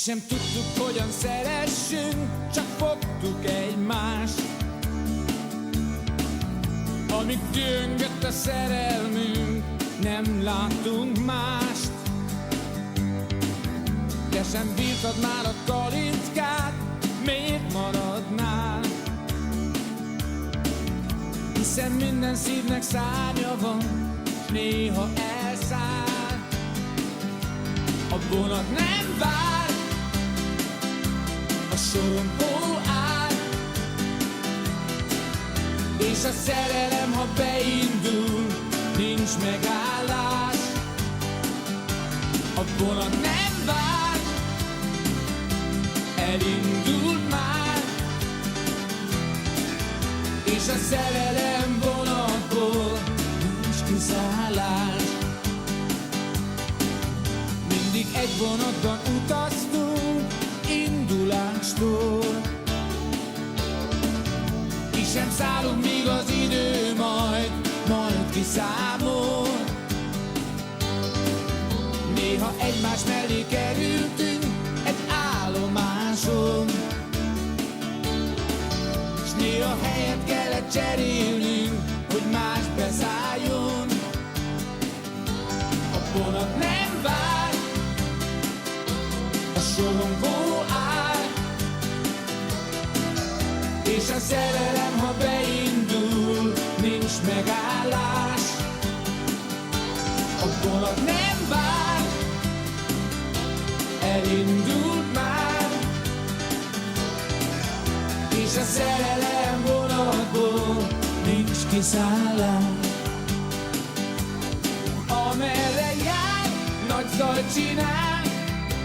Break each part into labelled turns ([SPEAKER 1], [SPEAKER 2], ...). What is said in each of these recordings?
[SPEAKER 1] Sem tudtuk, hogyan szeressünk, csak fogtuk egymást. Amíg dühöngött a szerelmünk, nem láttunk mást. Te sem bírtad már a kalincskát, miért maradnál? Hiszen minden szívnek szárnya van, s néha elszáll. A vonat nem vár, a sorompó áll, és a szerelem, ha beindul, nincs megállás. A vonat nem vár, elindul már, és a szerelem vonatból nincs kiszállás. Mindig egy vonatban utaztunk, indulástól. Ki sem szállunk, míg az idő majd kiszámol. Néha egymás mellé kerültünk egy állomáson, s néha helyet kellett cserélnünk, hogy más beszálljon. A vonat nem vár, a sorompó áll, és a szerelem, ha beindul, nincs megállás. A vonat nem vár, elindul már, és a szerelem vonatból nincs kiszállás. Amerre jár, nagy zajt csinál,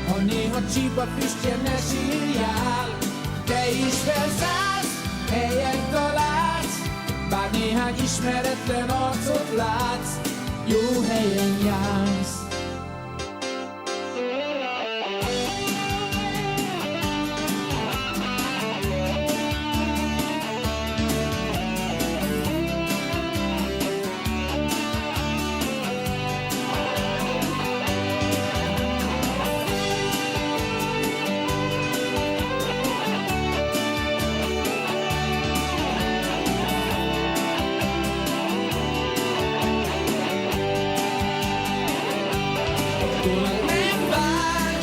[SPEAKER 1] ha néha csíp a füstje, ne sírjál. Te is felszállsz, helyet találsz, bár néhány ismeretlen arcot látsz, jó helyen jársz. Vonat nem vár,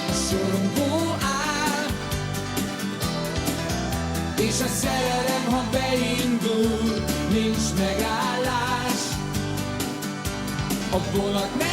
[SPEAKER 1] a sorompó áll, és a szerelem, ha beindul, nincs megállás. A vonat nem